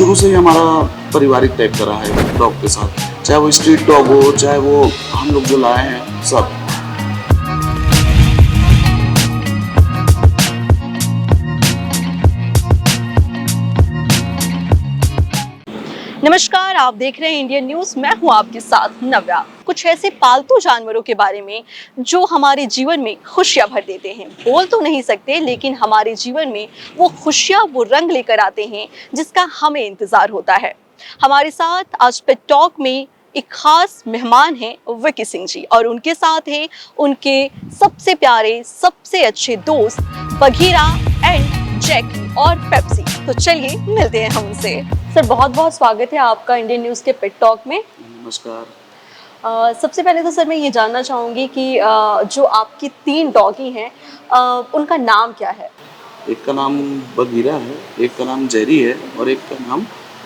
शुरू से ही हमारा पारिवारिक टाइप का रहा है डॉग के साथ, चाहे वो स्ट्रीट डॉग हो, चाहे वो हम लोग जो लाए हैं सब। नमस्कार, आप देख रहे हैं इंडियन न्यूज। मैं हूं आपके साथ नव्या। कुछ ऐसे पालतू जानवरों के बारे में जो हमारे जीवन में खुशियां भर देते हैं। बोल तो नहीं सकते, लेकिन हमारे जीवन में वो खुशियां, वो रंग लेकर आते हैं जिसका हमें इंतजार होता है। हमारे साथ आज पेट टॉक में एक खास मेहमान हैं विकी सिंह जी, और उनके साथ हैं उनके सबसे प्यारे, सबसे अच्छे दोस्त बघीरा एंड जैकी और पेप्सी। तो चलिए मिलते हैं हम उनसे। सर, बहुत बहुत स्वागत है आपका इंडियन न्यूज़ के पेट टॉक में। नमस्कार। सबसे पहले तो सर मैं ये जानना चाहूँगी कि जो आपकी 3 डॉगी हैं, उनका नाम क्या है? एक का नाम बगीरा है, एक का नाम जेरी है और एक का नाम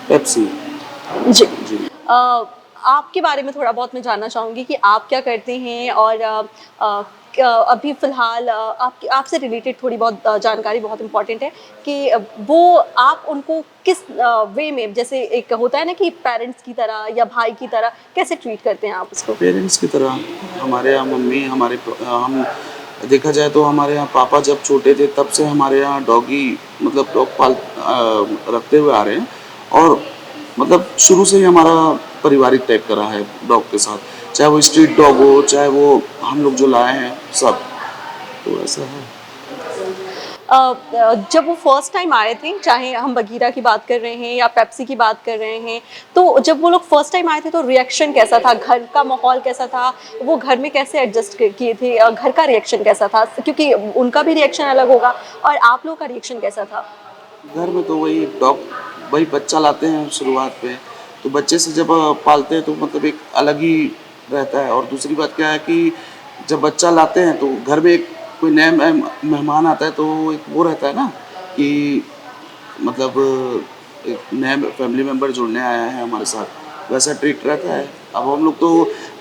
पेप्सी है। जी। जी। आपके बारे में थोड़ा बहुत मैं जानना चाहूँगी कि आप क्या करते हैं, और अभी फ़िलहाल आपसे रिलेटेड थोड़ी बहुत जानकारी बहुत इम्पोर्टेंट है कि वो आप उनको किस वे में, जैसे एक होता है ना कि पेरेंट्स की तरह या भाई की तरह, कैसे ट्रीट करते हैं आप उसको? पेरेंट्स की तरह हमारे यहाँ मम्मी हम देखा जाए तो हमारे यहाँ पापा जब छोटे थे तब से हमारे यहाँ डॉगी मतलब डॉग रखते हुए आ रहे हैं, और मतलब शुरू से ही हमारा पारिवारिक टाइप का रहा है डॉग के साथ, चाहे वो स्ट्रीट डॉग हो, चाहे वो हम लोग जो लाए हैं सब। तो ऐसा है। जब वो फर्स्ट टाइम आए थे, चाहे हम बगीरा की बात कर रहे हैं या पेप्सी की बात कर रहे हैं, तो जब वो लोग फर्स्ट टाइम आए थे तो रिएक्शन कैसा था? घर का माहौल कैसा था? वो घर में कैसे एडजस्ट किए थे? घर का रिएक्शन कैसा था? क्योंकि उनका भी रिएक्शन अलग होगा, और आप लोगों का रिएक्शन कैसा था? घर में तो वही बच्चा लाते हैं शुरुआत पे, तो बच्चे से जब पालते हैं तो मतलब एक अलग ही रहता है। और दूसरी बात क्या है कि जब बच्चा लाते हैं तो घर में एक कोई नया मेहमान आता है तो एक वो रहता है ना कि मतलब एक नया फैमिली मेम्बर जुड़ने आया है हमारे साथ, वैसा ट्रीट रहता है। अब हम लोग तो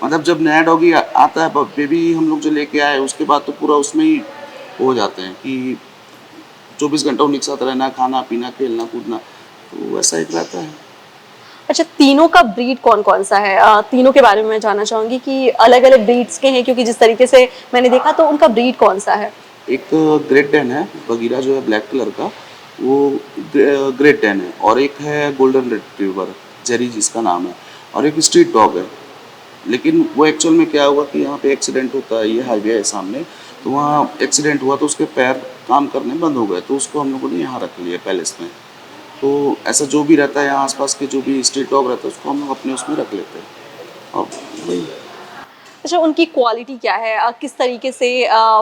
मतलब जब नया डॉगी आता है, बेबी हम लोग जो लेके आए उसके बाद तो पूरा उसमें ही हो जाते हैं कि 24 घंटा उन्हीं के साथ रहना, खाना पीना, खेलना कूदना, तो वैसा एक रहता है। अच्छा, तीनों का ब्रीड कौन कौन सा है? तीनों के बारे में मैं जानना चाहूँगी कि अलग अलग ब्रीड्स के हैं, क्योंकि जिस तरीके से मैंने देखा तो उनका ब्रीड कौन सा है? एक ग्रेट डैन है, बगीरा जो है ब्लैक कलर का, वो ग्रेट डैन है, और एक है गोल्डन रिट्रीवर, जेरी जिसका नाम है, और एक स्ट्रीट डॉग है। लेकिन वो एक्चुअल में क्या हुआ कि यहाँ पे एक्सीडेंट होता है, ये हाईवे है सामने, तो वहाँ एक्सीडेंट हुआ तो उसके पैर काम करने बंद हो गए, तो उसको हम लोगों ने यहाँ रख लिया पैलेस में। तो ऐसा जो भी रहता है यहाँ आसपास के जो भी स्ट्रीट डॉग रहता है उसको हम लोग अपने उसमें रख लेते हैं, और वही। अच्छा, उनकी क्वालिटी क्या है? किस तरीके से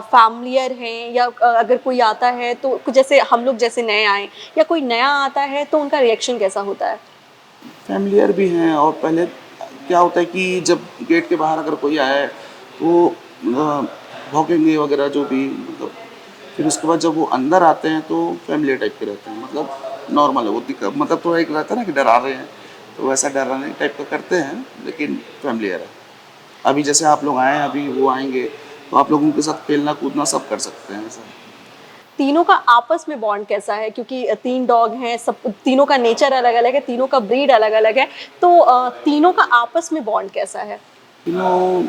फ़ैमिलियर हैं, या अगर कोई आता है तो जैसे हम लोग जैसे नए आए, या कोई नया आता है तो उनका रिएक्शन कैसा होता है? फैमिलियर भी हैं, और पहले क्या होता है कि जब गेट के बाहर अगर कोई आया है तो भौंकेंगे वगैरह जो भी, मतलब फिर उसके बाद जब वो अंदर आते हैं तो फैमिलियर टाइप के रहते हैं, मतलब नॉर्मल है वो मतलब थोड़ा एक रहता है ना कि डरा रहे हैं, तो वैसा डराने टाइप का करते हैं, लेकिन फैमिलियर है। अभी जैसे आप लोग आए हैं, अभी वो आएंगे तो आप लोग उनके साथ खेलना कूदना सब कर सकते हैं ऐसा। तीनों का आपस में बॉन्ड कैसा है? क्योंकि 3 डॉग हैं, सब तीनों का नेचर अलग-अलग है, तीनों का ब्रीड अलग-अलग है, तो तीनों का आपस में बॉन्ड कैसा है? तीनों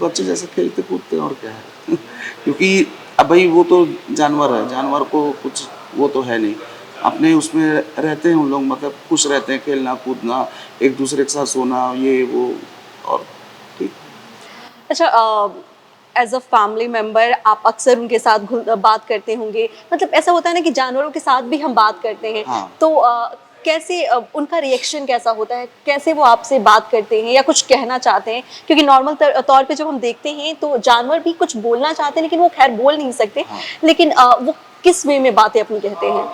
बच्चे जैसे खेलते कूदते हैं, और क्या है क्योंकि अब भाई वो तो जानवर है, जानवर को कुछ वो तो है नहीं, अपने उसमें रहते हैं उन लोग, मतलब खुश रहते हैं, खेलना कूदना, एक दूसरे के साथ सोना, ये वो, और ठीक। अच्छा, एज़ अ फैमिली मेंबर आप अक्सर उनके साथ बात करते होंगे, मतलब ऐसा होता है ना कि जानवरों के साथ भी हम बात करते हैं, हाँ। तो कैसे उनका रिएक्शन कैसा होता है? कैसे वो आपसे बात करते हैं या कुछ कहना चाहते हैं? क्योंकि नॉर्मल तौर पे जब हम देखते हैं तो जानवर भी कुछ बोलना चाहते हैं, लेकिन वो खैर बोल नहीं सकते, हाँ, लेकिन वो किस वे में बातें अपनी कहते हैं?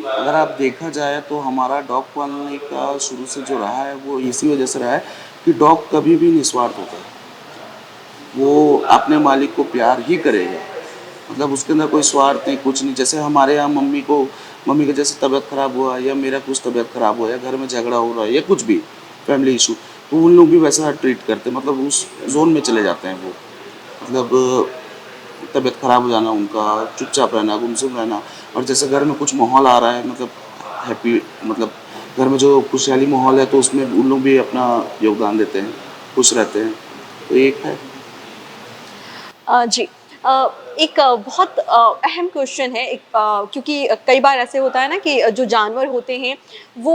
अगर आप देखा जाए तो हमारा डॉग पालने का शुरू से जो रहा है वो इसी वजह से रहा है कि डॉग कभी भी निस्वार्थ होता है, वो अपने मालिक को प्यार ही करेगा, मतलब उसके अंदर कोई स्वार्थ नहीं, कुछ नहीं। जैसे हमारे यहाँ मम्मी का जैसे तबीयत ख़राब हुआ, या मेरा कुछ तबीयत ख़राब हुआ, या घर में झगड़ा हो रहा है, या कुछ भी फैमिली इशू, तो उन लोग भी वैसा ट्रीट करते हैं, मतलब उस जोन में चले जाते हैं वो, मतलब तबीयत ख़राब हो जाना उनका, चुपचाप रहना, गुमसुम रहना। और जैसे घर में कुछ माहौल आ रहा है, मतलब हैप्पी, मतलब घर में जो खुशहाली माहौल है तो उसमें उन लोग भी अपना योगदान देते हैं, खुश रहते हैं। तो एक है। जी। एक बहुत अहम क्वेश्चन है क्योंकि कई बार ऐसे होता है ना कि जो जानवर होते हैं वो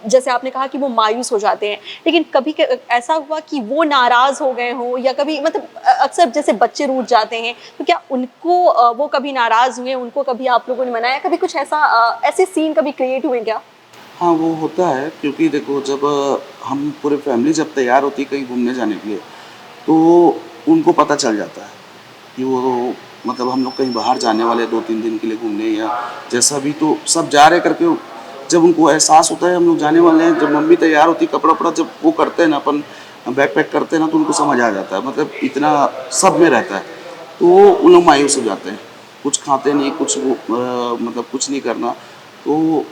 जैसे आपने कहा कि वो मायूस हो जाते हैं, लेकिन कभी ऐसा हुआ कि वो नाराज़ हो गए हों या कभी मतलब अक्सर जैसे बच्चे रूठ जाते हैं, तो क्या उनको वो कभी नाराज़ हुए, उनको कभी आप लोगों ने मनाया, कभी कुछ ऐसा ऐसे सीन कभी क्रिएट हुए क्या? हाँ, वो होता है क्योंकि देखो जब हम पूरे फैमिली जब तैयार होती है कहीं घूमने जाने के लिए, तो उनको पता चल जाता है कि वो मतलब हम लोग कहीं बाहर जाने वाले हैं 2-3 दिन के लिए घूमने या जैसा भी, तो सब जा रहे करके जब उनको एहसास होता है हम लोग जाने वाले हैं, जब मम्मी तैयार होती है कपड़ा-वपड़ा जब वो करते हैं ना अपन बैग पैक करते हैं ना तो उनको समझ आ जाता है, मतलब इतना सब में रहता है। तो उन लोग मायूस हो जाते हैं, कुछ खाते नहीं, कुछ वो मतलब कुछ नहीं करना, तो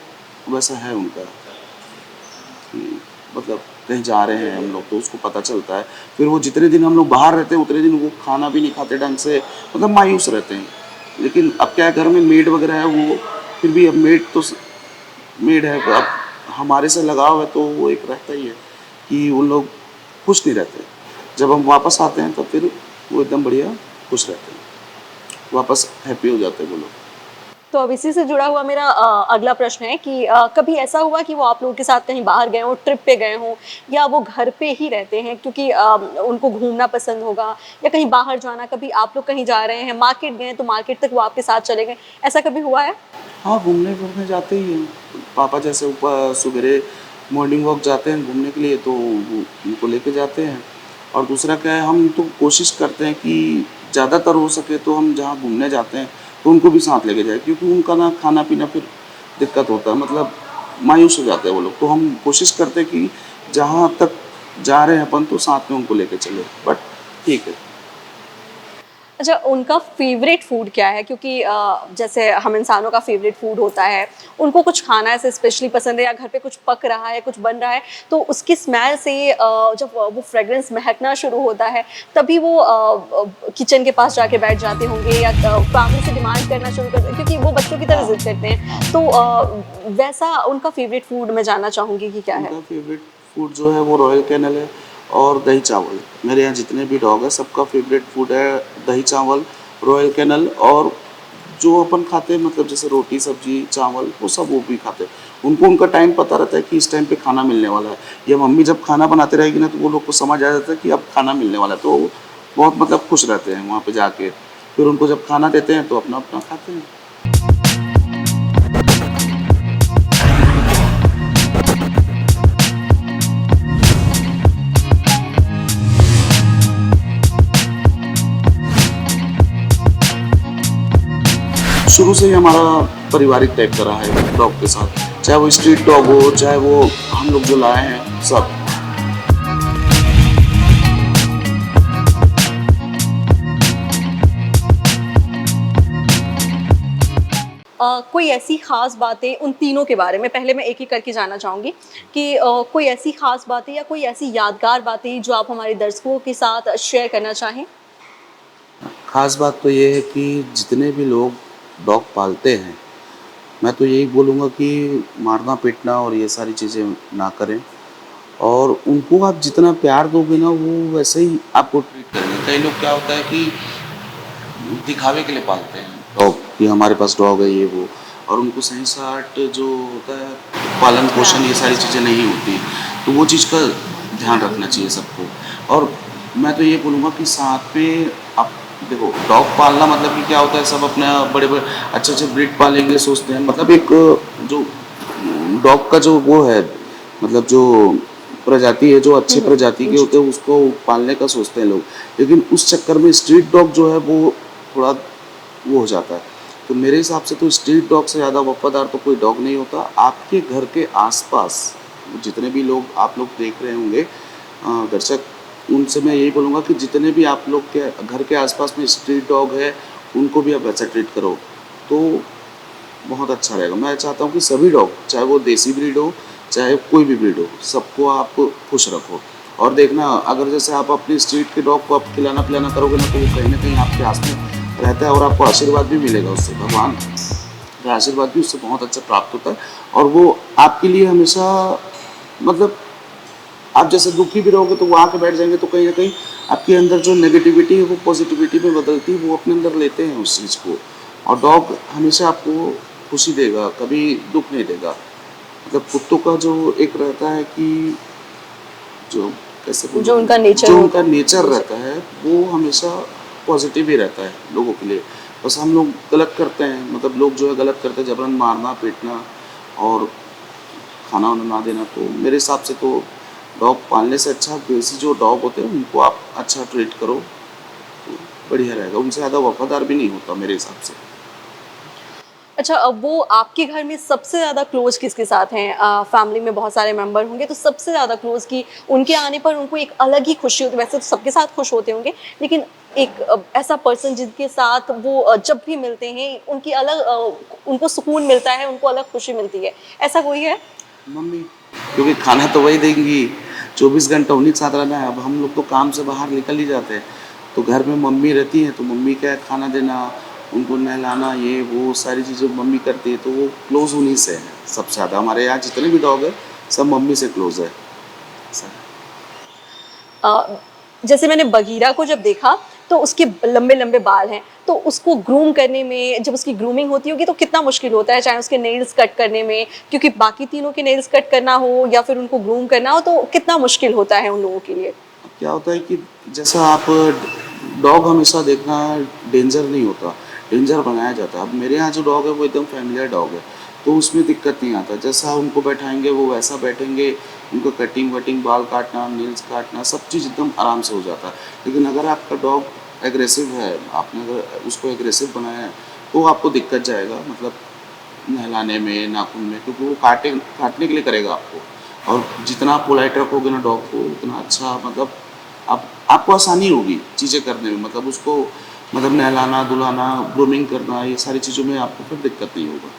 वैसा है उनका कि मतलब कहीं जा रहे हैं हम लोग तो उसको पता चलता है। फिर वो जितने दिन हम लोग बाहर रहते हैं उतने दिन वो खाना भी नहीं खाते ढंग से, मतलब मायूस रहते हैं। लेकिन अब क्या है घर में मेड वगैरह है वो फिर भी अब मेड है, अब हमारे से लगाव है तो वो एक रहता ही है कि वो लोग खुश नहीं रहते। जब हम वापस आते हैं तो फिर वो एकदम बढ़िया खुश रहते हैं, वापस हैप्पी हो जाते हैं वो लोग। तो अब इसी से जुड़ा हुआ मेरा अगला प्रश्न है कि कभी ऐसा हुआ कि वो आप लोगों के साथ कहीं बाहर गए हों, ट्रिप पे गए हों या वो घर पे ही रहते हैं क्योंकि उनको घूमना पसंद होगा या कहीं बाहर जाना, कभी आप लोग कहीं जा रहे हैं, मार्केट गए तो मार्केट तक वो आपके साथ चले गए, ऐसा कभी हुआ है? हाँ, घूमने-वूमने जाते ही हैं। पापा जैसे ऊपर सवेरे मॉर्निंग वॉक जाते हैं घूमने के लिए तो वो उनको लेके जाते हैं। और दूसरा क्या है हम तो कोशिश करते हैं कि ज़्यादातर हो सके तो हम जहाँ घूमने जाते हैं तो उनको भी साथ लेके जाएँ क्योंकि उनका ना खाना-पीना फिर दिक्कत होता है, मतलब मायूस हो जाते हैं वो लोग। तो हम कोशिश करते हैं कि जहाँ तक जा रहे हैं अपन तो साथ में उनको लेके चलें। बट ठीक है। अच्छा, उनका फ़ेवरेट फूड क्या है? क्योंकि जैसे हम इंसानों का फ़ेवरेट फूड होता है, उनको कुछ खाना ऐसे स्पेशली पसंद है या घर पे कुछ पक रहा है, कुछ बन रहा है, तो उसकी स्मेल से जब वो फ्रेग्रेंस महकना शुरू होता है, तभी वो किचन के पास जाके बैठ जाते होंगे या फैमिली से डिमांड करना शुरू करते हैं क्योंकि वो बच्चों की तरह हाँ, ज़िद करते हाँ। हैं। तो वैसा उनका फ़ेवरेट फूड मैं जानना चाहूँगी कि क्या है? उनका फेवरेट फूड जो है वो रॉयल कैनल है और दही चावल। मेरे यहाँ जितने भी डॉग हैं सबका फेवरेट फूड है दही चावल, रॉयल कैनल और जो अपन खाते हैं मतलब जैसे रोटी, सब्जी, चावल वो सब वो भी खाते हैं। उनको उनका टाइम पता रहता है कि इस टाइम पे खाना मिलने वाला है या मम्मी जब खाना बनाते रहेगी ना तो वो लोग को समझ आ जाता है कि अब खाना मिलने वाला है। तो वो बहुत मतलब खुश रहते हैं वहाँ पे जाके। फिर उनको जब खाना देते हैं तो अपना-अपना खाते हैं। शुरू से ही हमारा पारिवारिक टाइप का रहा है डॉग के साथ, चाहे वो स्ट्रीट डॉग हो, चाहे वो हम लोग जो लाए हैं सब। कोई ऐसी ख़ास बातें उन तीनों के बारे में पहले मैं एक एक करके जानना चाहूँगी कि कोई ऐसी ख़ास बातें या कोई ऐसी यादगार बातें जो आप हमारे दर्शकों के साथ शेयर करना चाहें? खास बात तो ये है कि जितने भी लोग डॉग पालते हैं, मैं तो यही बोलूँगा कि मारना पीटना और ये सारी चीज़ें ना करें और उनको आप जितना प्यार दोगे ना वो वैसे ही आपको ट्रीट करेंगे। कई लोग क्या होता है कि दिखावे के लिए पालते हैं डॉग कि हमारे पास डॉग है ये वो और उनको सही साट जो होता है पालन पोषण ये सारी चीज़ें नहीं होती, तो वो चीज़ का ध्यान रखना चाहिए सबको। और मैं तो ये बोलूँगा कि साथ में आप देखो डॉग पालना मतलब कि क्या होता है सब अपना बड़े-बड़े अच्छे-अच्छे ब्रीड पालेंगे सोचते हैं, मतलब एक जो डॉग का जो वो है मतलब जो प्रजाति है जो अच्छे प्रजाति के होते हैं उसको पालने का सोचते हैं लोग, लेकिन उस चक्कर में स्ट्रीट डॉग जो है वो थोड़ा वो हो जाता है। तो मेरे हिसाब से तो स्ट्रीट डॉग से ज़्यादा वफ़ादार तो कोई डॉग नहीं होता। आपके घर के आस-पास जितने भी लोग आप लोग देख रहे होंगे दर्शक, उनसे मैं यही बोलूँगा कि जितने भी आप लोग के घर के आस-पास में स्ट्रीट डॉग है, उनको भी आप वैसा ट्रीट करो, तो बहुत अच्छा रहेगा। मैं चाहता हूँ कि सभी डॉग, चाहे वो देसी ब्रीड हो, चाहे कोई भी ब्रीड हो, सबको आप खुश रखो। और देखना अगर जैसे आप अपनी स्ट्रीट के डॉग को आप खिलाना-पिलाना करोगे ना, तो वो कहीं न कहीं आपके आस में रहता है और आपको आशीर्वाद भी मिलेगा उससे। भगवान उनका आशीर्वाद भी उससे बहुत अच्छा प्राप्त होता है। और वो आपके लिए हमेशा मतलब आप जैसे दुखी भी रहोगे तो वो आके बैठ जाएंगे, तो कहीं ना कहीं आपके अंदर जो नेगेटिविटी है वो पॉजिटिविटी में बदलती है, वो अपने अंदर लेते हैं उस चीज़ को। और डॉग हमेशा आपको खुशी देगा, कभी दुख नहीं देगा। मतलब कुत्तों का जो एक रहता है कि जो कैसे जो बोलूं, उनका नेचर जो होता उनका है। नेचर जी। रहता है वो हमेशा पॉजिटिव ही रहता है लोगों के लिए। बस हम लोग गलत करते हैं, मतलब लोग जो है गलत करते हैं, जबरन मारना पीटना और खाना वाना ना देना। तो मेरे हिसाब से तो डॉग पालने से अच्छा देसी जो डॉग होते हैं उनको आप अच्छा ट्रीट करो तो बढ़िया रहेगा। उनसे ज़्यादा वफादार भी नहीं होता मेरे हिसाब से। अच्छा, अब वो आपके घर में सबसे ज़्यादा क्लोज़ किसके साथ हैं? फैमिली में बहुत सारे मेंबर होंगे, तो सबसे ज़्यादा क्लोज़ कि उनके आने पर उनको एक अलग ही खुशी होती है। वैसे तो सबके साथ खुश होते होंगे, लेकिन एक ऐसा पर्सन जिनके साथ वो जब भी मिलते हैं, उनकी अलग उनको सुकून मिलता है, उनको अलग खुशी मिलती है। ऐसा कोई है? मम्मी, क्योंकि खाना तो वही देंगी, 24 घंटा उन्हीं के साथ रहना है। अब हम लोग तो काम से बाहर निकल ही जाते हैं, तो घर में मम्मी रहती हैं, तो मम्मी क्या है खाना देना, उनको नहलाना, ये वो सारी चीज़ें मम्मी करती है, तो वो क्लोज़ उन्हीं से है सबसे ज़्यादा। हमारे यहाँ जितने भी डॉग है सब मम्मी से क्लोज़ है ऐसा है। अ, जैसे मैंने बगीरा को जब देखा तो उसके लंबे-लंबे बाल हैं, तो उसको ग्रूम करने में जब उसकी ग्रूमिंग होती होगी तो कितना मुश्किल होता है, चाहे उसके नेल्स कट करने में, क्योंकि बाकी तीनों के नेल्स कट करना हो या फिर उनको ग्रूम करना हो तो कितना मुश्किल होता है उन लोगों के लिए? अब क्या होता है कि जैसा आप डॉग हमेशा देखना डेंजर नहीं होता, डेंजर बनाया जाता है। अब मेरे यहाँ जो डॉग है वो एकदम फैमिलियर डॉग है, तो उसमें दिक्कत नहीं आता। जैसा उनको बैठाएंगे वो वैसा बैठेंगे, उनको कटिंग वटिंग, बाल काटना, नील्स काटना, सब चीज़ एकदम आराम से हो जाता है। लेकिन अगर आपका डॉग एग्रेसिव है, आपने अगर उसको एग्रेसिव बनाया है तो आपको दिक्कत जाएगा, मतलब नहलाने में, नाखून में, क्योंकि वो काटने के लिए करेगा आपको। और जितना आप पोलाइट रखोगे ना डॉग को उतना अच्छा, मतलब आपको आसानी होगी चीज़ें करने में, मतलब उसको मतलब नहलाना धुलाना ग्रूमिंग करना, ये सारी चीज़ों में आपको फिर दिक्कत नहीं होगा।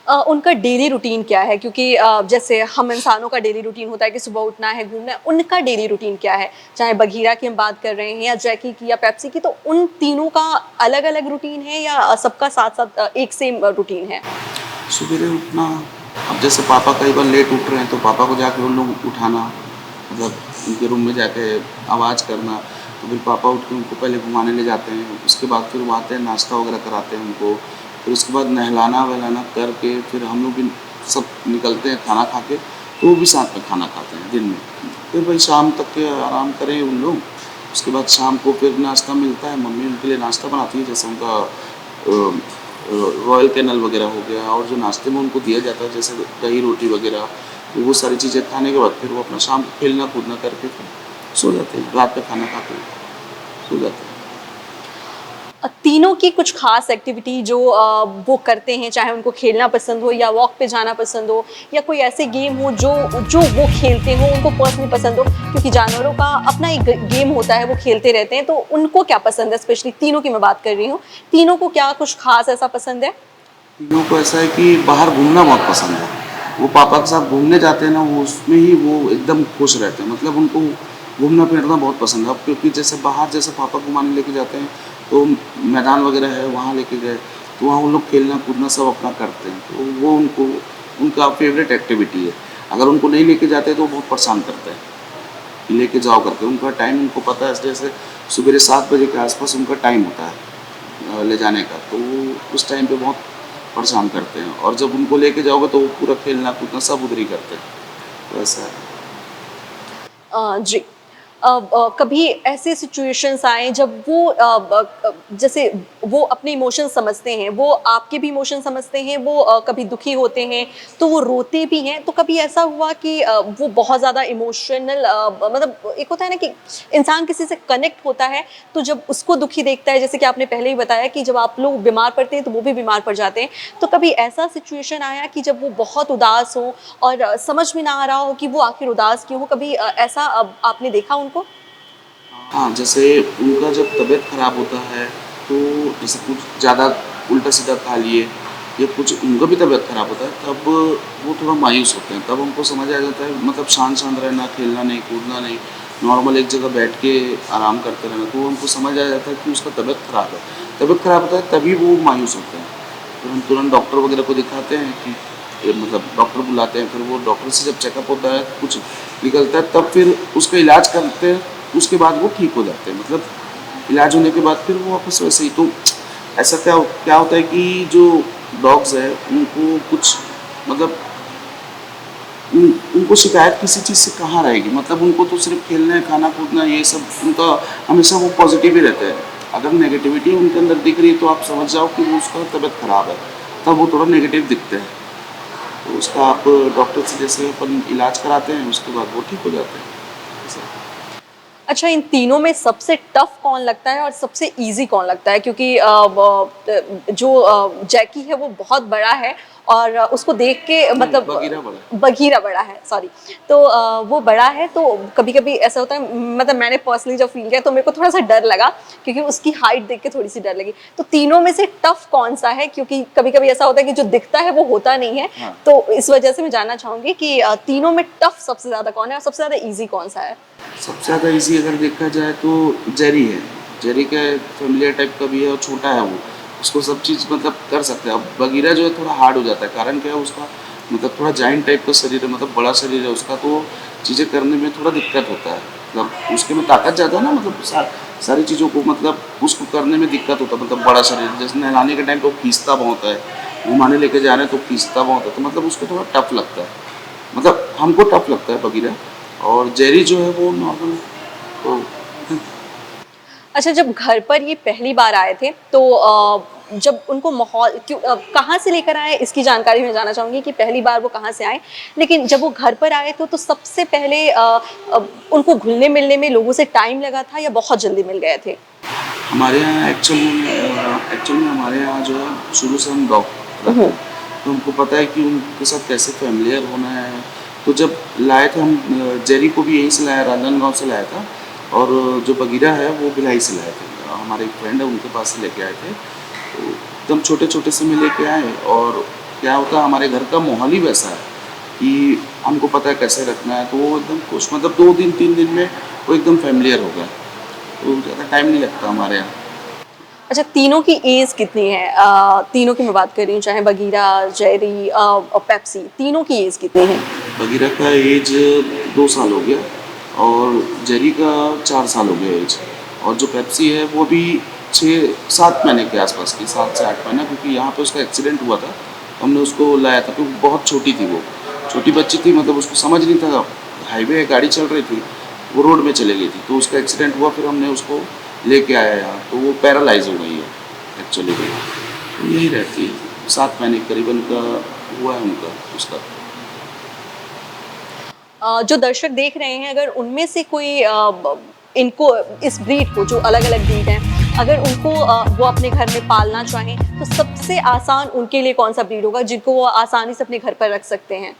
उनका डेली रूटीन क्या है? क्योंकि जैसे हम इंसानों का डेली रूटीन होता है कि सुबह उठना है, घूमना है, उनका डेली रूटीन क्या है? चाहे बघीरा की हम बात कर रहे हैं या जैकी की या पेप्सी की, तो उन तीनों का अलग-अलग रूटीन है या सबका साथ-साथ एक सेम रूटीन है? सवेरे उठना, अब जैसे पापा कई बार लेट उठ रहे हैं तो पापा को जाके उन लोग उठाना, मतलब उनके रूम में जाके आवाज़ करना, तो फिर पापा उठ के उनको पहले घुमाने ले जाते हैं। उसके बाद फिर वो आते हैं, नाश्ता वगैरह कराते हैं उनको। फिर उसके बाद नहलाना वहलाना करके फिर हम लोग भी सब निकलते हैं खाना खा के, तो वो भी साथ में खाना खाते हैं दिन में। फिर भाई शाम तक के आराम करें उन लोग। उसके बाद शाम को फिर नाश्ता मिलता है, मम्मी उनके लिए नाश्ता बनाती है, जैसे उनका रॉयल कैनल वगैरह हो गया, और जो नाश्ते में उनको दिया जाता है जैसे दही रोटी वगैरह, तो वो सारी चीज़ें खाने के बाद फिर वो अपना शाम को खेलना कूदना करके फिर सो जाते हैं, रात का खाना खा के सो जाते हैं। तीनों की कुछ खास एक्टिविटी जो वो करते हैं, चाहे उनको खेलना पसंद हो या वॉक पे जाना पसंद हो या कोई ऐसे गेम हो जो जो वो खेलते हो, उनको पर्सनली पसंद हो, क्योंकि जानवरों का अपना एक गेम होता है, वो खेलते रहते हैं, तो उनको क्या पसंद है? स्पेशली तीनों की मैं बात कर रही हूँ, तीनों को क्या कुछ खास ऐसा पसंद है? तीनों को ऐसा है कि बाहर घूमना बहुत पसंद है। वो पापा के साथ घूमने जाते हैं ना, वो उसमें ही वो एकदम खुश रहते हैं, मतलब उनको घूमना फिरना बहुत पसंद है। अब क्योंकि जैसे बाहर जैसे पापा घुमाने लेके जाते हैं तो मैदान वगैरह है वहाँ लेके गए, तो वहाँ वो लोग खेलना कूदना सब अपना करते हैं, तो वो उनको उनका फेवरेट एक्टिविटी है। अगर उनको नहीं लेके जाते तो वो बहुत परेशान करते हैं कि लेके जाओ करके। उनका टाइम उनको पता है, जैसे सुबह 7 बजे के आसपास उनका टाइम होता है ले जाने का, तो वो उस टाइम पे बहुत परेशान करते हैं। और जब उनको लेके जाओगे तो वो पूरा खेलना कूदना सब उधर ही करते हैं, तो ऐसा है। जी। कभी ऐसे सिचुएशंस आए जब वो जैसे वो अपने इमोशन समझते हैं, वो आपके भी इमोशन समझते हैं, वो कभी दुखी होते हैं तो वो रोते भी हैं, तो कभी ऐसा हुआ कि वो बहुत ज़्यादा इमोशनल, मतलब एक होता है ना कि इंसान किसी से कनेक्ट होता है, तो जब उसको दुखी देखता है, जैसे कि आपने पहले ही बताया कि जब आप लोग बीमार पड़ते हैं तो वो भी बीमार पड़ जाते हैं, तो कभी ऐसा सिचुएशन आया कि जब वो बहुत उदास हो और समझ में ना आ रहा हो कि वो आखिर उदास क्यों हो, कभी ऐसा आपने देखा उनको? हाँ, जैसे उनका जब तबीयत खराब होता है तो जैसे कुछ ज़्यादा उल्टा सीधा खा लिए या कुछ उनका भी तबीयत खराब होता है, तब वो थोड़ा मायूस होते हैं। तब उनको समझ आ जाता है, मतलब शांत शांत रहना, खेलना नहीं कूदना नहीं, नॉर्मल एक जगह बैठ के आराम करते रहना, तो हमको समझ आ जाता है कि उसका तबीयत ख़राब है। तबीयत ख़राब होता है तभी वो मायूस होते हैं। तो हम तुरंत डॉक्टर वगैरह को दिखाते हैं कि मतलब डॉक्टर बुलाते हैं, फिर वो डॉक्टर से जब चेकअप होता है कुछ निकलता है तब फिर उसका इलाज करते हैं, उसके बाद वो ठीक हो जाते हैं। मतलब इलाज होने के बाद फिर वो वापस वैसे ही। तो ऐसा क्या होता है कि जो डॉग्स है उनको कुछ मतलब उनको शिकायत किसी चीज़ से कहाँ रहेगी। मतलब उनको तो सिर्फ खेलना है, खाना कूदना, ये सब उनका हमेशा वो पॉजिटिव ही रहते हैं। अगर नेगेटिविटी उनके अंदर दिख रही है तो आप समझ जाओ कि वो उसका तबीयत ख़राब है, तब वो थोड़ा नेगेटिव दिखते हैं। तो उसका आप डॉक्टर से जैसे अपन इलाज कराते हैं उसके बाद वो ठीक हो जाते हैं। ऐसा। अच्छा, इन तीनों में सबसे टफ कौन लगता है और सबसे इजी कौन लगता है? क्योंकि जो जैकी है वो बहुत बड़ा है और उसको देख के मतलब बगीरा बड़ा है। बघीरा बड़ा है, सॉरी। तो वो बड़ा है तो कभी-कभी ऐसा होता है, मतलब मैंने पर्सनली जब फील किया तो मेरे को थोड़ा-सा डर लगा क्योंकि उसकी हाइट देख के थोड़ी-सी डर लगी। तो तीनों में से टफ कौन-सा है? क्योंकि कभी-कभी ऐसा होता है कि जो दिखता है वो होता नहीं है। हाँ। तो इस वजह से मैं जानना चाहूँगी कि तीनों में टफ सबसे ज़्यादा कौन है और सबसे ज़्यादा ईज़ी कौन-सा है? सबसे ज़्यादा इजी अगर देखा जाए तो जेरी है। जेरी क्या है, फेमिलियर टाइप का भी है और छोटा है वो। उसको सब चीज़ मतलब कर सकते हैं। अब बगीरा जो है थोड़ा हार्ड हो जाता है, कारण क्या है उसका मतलब थोड़ा जायंट टाइप का शरीर है, मतलब बड़ा शरीर है उसका, तो चीज़ें करने में थोड़ा दिक्कत होता है। मतलब उसके में ताकत ज़्यादा है ना, मतलब सारी चीज़ों को मतलब उसको करने में दिक्कत होता है। मतलब बड़ा शरीर, जैसे नहलाने के टाइम पे वो खींचता बहुत है, घुमाने लेके जा रहे हैं तो खींचता बहुत है, तो मतलब उसको थोड़ा टफ लगता है। मतलब हमको टफ लगता है बगीरा। और जेरी जो है वो नॉर्मल। तो अच्छा, जब घर पर ये पहली बार आए थे तो जब उनको माहौल कहाँ से लेकर आए इसकी जानकारी मैं जानना चाहूँगी कि पहली बार वो कहाँ से आए? लेकिन जब वो घर पर आए तो सबसे पहले उनको घुलने-मिलने में लोगों से टाइम लगा था या बहुत जल्दी मिल गए थे? हमारे यहाँ एक्चुअल में हमारे यहाँ जो है शुरू से हम डॉग रखते हुँ। हैं, तो हमको पता है कि उनके साथ कैसे फेमिलियर होना है। तो जब लाए थे हम जेरी को भी यहीं से लाया, राजनांदगांव से लाया था, और जो बगीरा है वो भिलाई से लाए थे। हमारे एक फ्रेंड है उनके पास से लेके आए थे। तो एकदम छोटे-छोटे से में लेके आए, और क्या होता है हमारे घर का माहौल ही वैसा है कि हमको पता है कैसे रखना है, तो वो एकदम खुश, मतलब 2 दिन 3 दिन में वो एकदम फ़ैमिलियर हो गया। तो ज़्यादा टाइम नहीं लगता हमारे यहाँ। अच्छा, तीनों की एज कितनी है? तीनों की मैं बात कर रही हूँ, चाहे बगीरा, जेरी और पेप्सी, तीनों की एज कितनी है? बगीरा का एज 2 साल हो गया, और जेरी का 4 साल हो गया एज, और जो पेप्सी है वो भी 6-7 महीने के आसपास की, 7 से 8 महीना, क्योंकि यहाँ पे उसका एक्सीडेंट हुआ था। हमने उसको लाया था क्योंकि बहुत छोटी थी वो, छोटी बच्ची थी, मतलब उसको समझ नहीं था। हाईवे गाड़ी चल रही थी, वो रोड में चले गई थी, तो उसका एक्सीडेंट हुआ, फिर हमने उसको लेके आया यहाँ, तो वो पैरालाइज हो गई है एक्चुअली। तो यही रहती है, 7 महीने करीबन का हुआ है उनका उसका। जो दर्शक देख रहे हैं, अगर उनमें से कोई इनको इस ब्रीड को, जो अलग-अलग ब्रीड हैं, अगर उनको वो अपने घर में पालना चाहें, तो सबसे आसान उनके लिए कौन-सा ब्रीड होगा जिनको वो आसानी से अपने घर पर रख सकते हैं?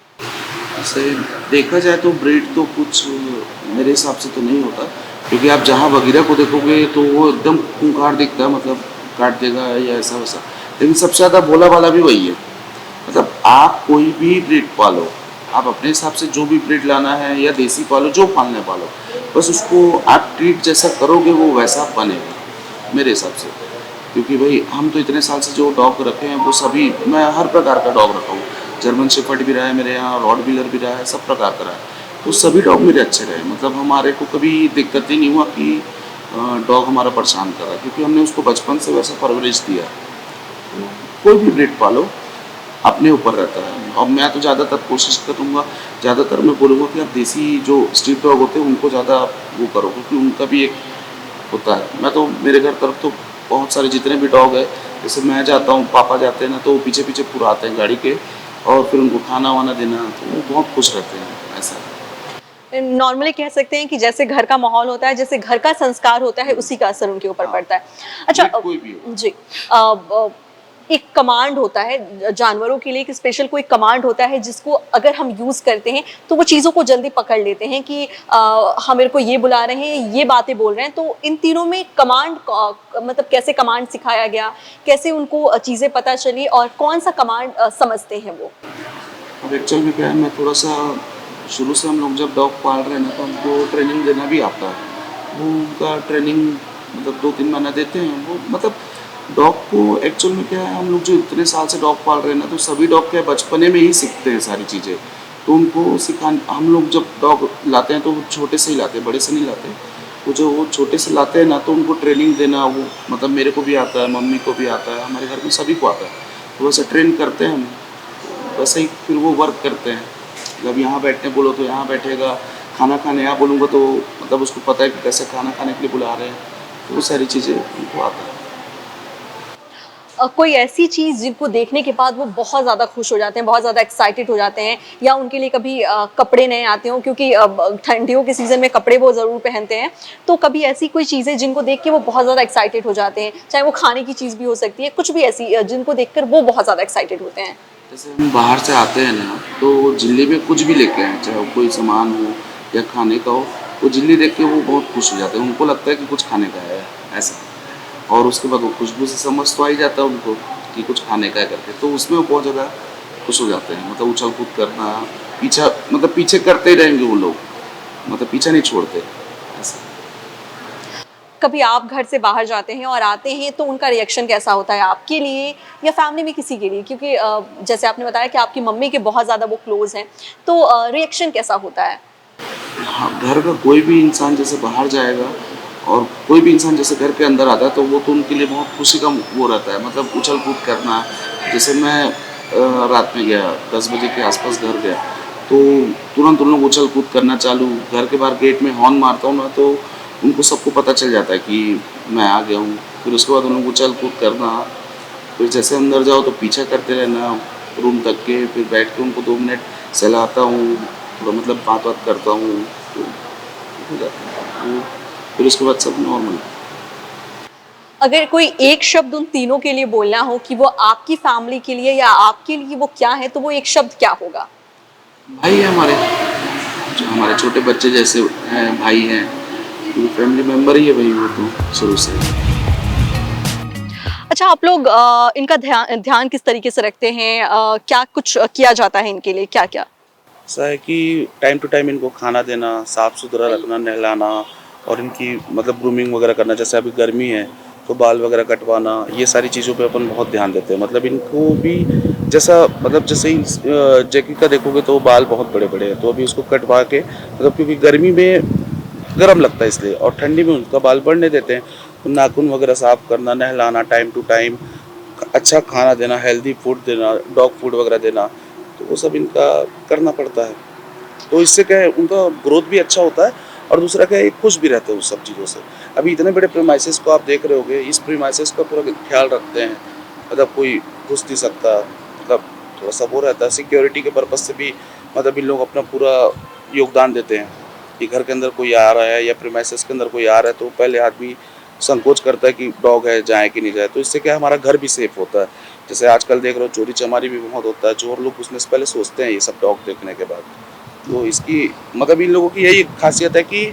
वैसे देखा जाए तो ब्रीड तो कुछ मेरे हिसाब से तो नहीं होता, क्योंकि आप जहाँ बगीरा को देखोगे तो वो एकदम खूंखार दिखता है, मतलब काट देगा या ऐसा वैसा, लेकिन सबसे ज़्यादा भोला वाला भी वही है। मतलब आप कोई भी ब्रीड पालो, आप अपने हिसाब से जो भी ब्रीड लाना है, या देसी पालो, जो पालना है पालो, बस उसको आप ट्रीट जैसा करोगे वो वैसा बनेगा मेरे हिसाब से। क्योंकि भाई हम तो इतने साल से जो डॉग रखे हैं वो सभी, मैं हर प्रकार का डॉग रखा हूँ। जर्मन शेफर्ड भी रहा है मेरे यहाँ, रॉटवीलर भी रहा है, सब प्रकार का रहा है। तो सभी डॉग मेरे अच्छे रहे, मतलब हमारे को कभी दिक्कत ही नहीं हुआ कि डॉग हमारा परेशान कर रहा है, क्योंकि हमने उसको बचपन से वैसा परवरिश दिया है। कोई भी ब्रीड पालो, अपने ऊपर रहता है। और मैं तो ज़्यादातर कोशिश करूँगा, ज़्यादातर मैं बोलूँगा कि आप देसी जो स्ट्रीट डॉग होते हैं उनको ज़्यादा वो करो, क्योंकि उनका भी एक होता है। मैं तो मेरे घर तरफ तो बहुत सारे जितने भी डॉग है, जैसे मैं जाता हूँ, पापा जाते हैं ना, तो वो पीछे पीछे पूरा आते हैं गाड़ी के, और फिर उनको खाना वाना देना, तो वो बहुत खुश रहते हैं ऐसा। नॉर्मली कह सकते हैं कि जैसे घर का माहौल होता है, जैसे घर का संस्कार होता है, उसी का असर उनके ऊपर हाँ, पड़ता है। अच्छा, ब्रीड कोई भी हो। जी। एक कमांड होता है जानवरों के लिए, एक स्पेशल कोई कमांड होता है जिसको अगर हम यूज़ करते हैं, तो वो चीज़ों को जल्दी पकड़ लेते हैं कि हाँ, मेरे को ये बुला रहे हैं, ये बातें बोल रहे हैं। तो इन तीनों में कमांड मतलब कैसे कमांड सिखाया गया? कैसे उनको चीज़ें पता चली और कौन-सा कमांड समझते हैं वो? अब एक्चुअल में क्या है, मैं थोड़ा सा शुरू से हम लोग जब डॉग पाल रहे हैं ना तो हमको ट्रेनिंग देना भी आता है। वो उनका ट्रेनिंग मतलब 2-3 महीना देते हैं वो, मतलब डॉग को एक्चुअल में क्या है, हम लोग जो इतने साल से डॉग पाल रहे हैं ना तो सभी डॉग क्या बचपने में ही सीखते हैं सारी चीज़ें। तो उनको सिखा, हम लोग जब डॉग लाते हैं तो वो छोटे से ही लाते हैं, बड़े से नहीं लाते। वो जो वो छोटे से लाते हैं ना तो उनको ट्रेनिंग देना, वो मतलब मेरे को भी आता है, मम्मी को भी आता है, हमारे घर में सभी को आता है। तो वैसे ट्रेन करते हैं हम, वैसे ही फिर वो वर्क करते हैं। जब यहाँ बैठने बोलो तो यहाँ बैठेगा, खाना खाने यहाँ बोलूँगा तो मतलब उसको पता है कि कैसे खाना खाने के लिए बुला रहे हैं। तो वो सारी चीज़ें उनको आता है। कोई ऐसी चीज़ जिनको देखने के बाद वो बहुत ज़्यादा खुश हो जाते हैं, बहुत ज़्यादा एक्साइटेड हो जाते हैं, या उनके लिए कभी कपड़े नए आते हों, क्योंकि ठंडियों के सीज़न में कपड़े वो ज़रूर पहनते हैं, तो कभी ऐसी कोई चीज़ें जिनको देख के वो बहुत ज़्यादा एक्साइटेड हो जाते हैं, चाहे वो खाने की चीज़ भी हो सकती है, कुछ भी ऐसी जिनको देखकर वो बहुत ज़्यादा एक्साइटेड होते हैं? जैसे हम बाहर से आते हैं ना तो जिले में कुछ भी लेके आए, चाहे वो कोई सामान हो या खाने का हो, वो जिले देख के वो बहुत खुश हो जाते हैं। उनको लगता है कि कुछ खाने का है ऐसा, और उसके बाद वो खुशबू से समझ तो आ ही जाता है उनको कि कुछ खाने का है करके, तो उसमें वो बहुत ज़्यादा खुश हो जाते हैं। मतलब उछल कूद करना, पीछा मतलब पीछे करते ही रहेंगे वो लोग, मतलब पीछा नहीं छोड़ते ऐसा। कभी आप घर से बाहर जाते हैं और आते हैं तो उनका रिएक्शन कैसा होता है आपके लिए या फैमिली में किसी के लिए? क्योंकि जैसे आपने बताया कि आपकी मम्मी के बहुत ज़्यादा वो क्लोज हैं, तो रिएक्शन कैसा होता है? हाँ, घर का कोई भी इंसान जैसे बाहर जाएगा और कोई भी इंसान जैसे घर के अंदर आता है तो वो तो उनके लिए बहुत खुशी का वो रहता है, मतलब उछल कूद करना। जैसे मैं रात में गया 10 बजे के आसपास घर गया तो तुरंत उन लोग उछल कूद करना चालू, घर के बाहर गेट में हॉर्न मारता हूँ ना तो उनको सबको पता चल जाता है कि मैं आ गया हूँ। फिर उसके बाद उन लोग उछल कूद करना, फिर जैसे अंदर जाओ तो पीछा करते रहना रूम तक के, फिर बैठ के उनको 2 मिनट सहलाता हूँ, थोड़ा मतलब बात करता हूँ तो हो जाता है। फिर उसके बाद सब नॉर्मल। अगर कोई एक शब्द उन तीनों के लिए बोलना हो कि वो आपकी फैमिली के लिए या आपके लिए वो क्या है, तो वो एक शब्द क्या होगा? भाई है हमारे, जो हमारे छोटे बच्चे जैसे हैं, भाई हैं, वो फैमिली मेम्बर ही है भाई, वो तो शुरू से। अच्छा, आप लोग इनका ध्यान ध्यान किस तरीके से रखते हैं? क्या कुछ किया जाता है इनके लिए, क्या-क्या? ऐसा है कि टाइम टू टाइम इनको खाना देना, साफ़ सुथरा रखना, नहलाना और इनकी मतलब ग्रूमिंग वगैरह करना। जैसे अभी गर्मी है तो बाल वगैरह कटवाना, ये सारी चीज़ों पे अपन बहुत ध्यान देते हैं। मतलब इनको भी जैसा मतलब जैसे ही जैकी का देखोगे तो बाल बहुत बड़े-बड़े हैं, तो अभी उसको कटवा के मतलब क्योंकि गर्मी में गर्म लगता है इसलिए, और ठंडी में उनका बाल बढ़ने देते हैं। तो नाखून वगैरह साफ़ करना, नहलाना टाइम टू टाइम, अच्छा खाना देना, हेल्दी फूड देना, डॉग फूड वगैरह देना, तो वो सब इनका करना पड़ता है। तो इससे क्या है उनका ग्रोथ भी अच्छा होता है, और दूसरा क्या है खुश भी रहते हैं उस सब चीज़ों से। अभी इतने बड़े प्रीमाइसेस को आप देख रहे होगे, इस प्रीमाइसेस का पूरा ख्याल रखते हैं, मतलब कोई घुस नहीं सकता, मतलब थोड़ा सा वो रहता है सिक्योरिटी के पर्पज़ से भी, मतलब इन लोग अपना पूरा योगदान देते हैं कि घर के अंदर कोई आ रहा है या प्रीमाइसेस के अंदर कोई आ रहा है तो पहले आदमी संकोच करता है कि डॉग है जाए कि नहीं जाए। तो इससे क्या है हमारा घर भी सेफ होता है। जैसे आजकल देख रहे हो चोरी चमारी भी बहुत होता है, चोर लोग घुसने से पहले सोचते हैं ये सब डॉग देखने के बाद। तो इसकी मतलब इन लोगों की यही खासियत है कि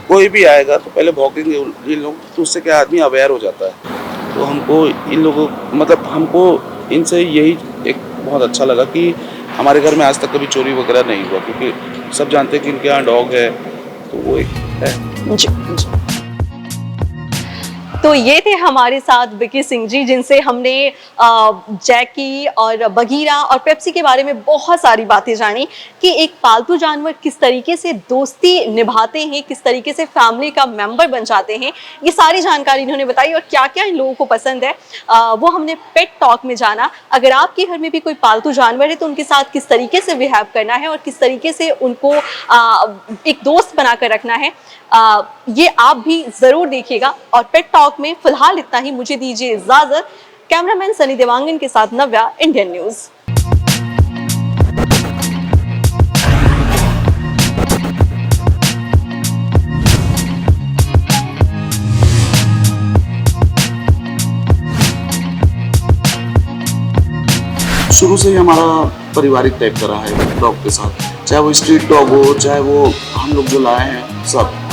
कोई भी आएगा तो पहले भौंकेंगे इन लोग, तो उससे क्या आदमी अवेयर हो जाता है। तो हमको इन लोगों मतलब हमको इनसे यही एक बहुत अच्छा लगा कि हमारे घर में आज तक कभी चोरी वगैरह नहीं हुआ, क्योंकि सब जानते हैं कि इनके यहाँ डॉग है, तो वो एक है। जी, जी। तो ये थे हमारे साथ विकी सिंह जी, जिनसे हमने जैकी और बगीरा और पेप्सी के बारे में बहुत सारी बातें जानी कि एक पालतू जानवर किस तरीके से दोस्ती निभाते हैं, किस तरीके से फैमिली का मेंबर बन जाते हैं। ये सारी जानकारी इन्होंने बताई, और क्या क्या इन लोगों को पसंद है वो हमने पेट टॉक में जाना। अगर आपके घर में भी कोई पालतू जानवर है तो उनके साथ किस तरीके से बिहेव करना है और किस तरीके से उनको एक दोस्त बनाकर रखना है, ये आप भी जरूर देखिएगा। और पेट टॉक में फिलहाल इतना ही, मुझे दीजिए इजाजत। कैमरामैन सनी देवांगन के साथ नव्या, इंडियन न्यूज। शुरू से ही हमारा पारिवारिक टाइप का रहा है डॉग के साथ, चाहे वो स्ट्रीट डॉग हो, चाहे वो हम लोग जो लाए हैं सब।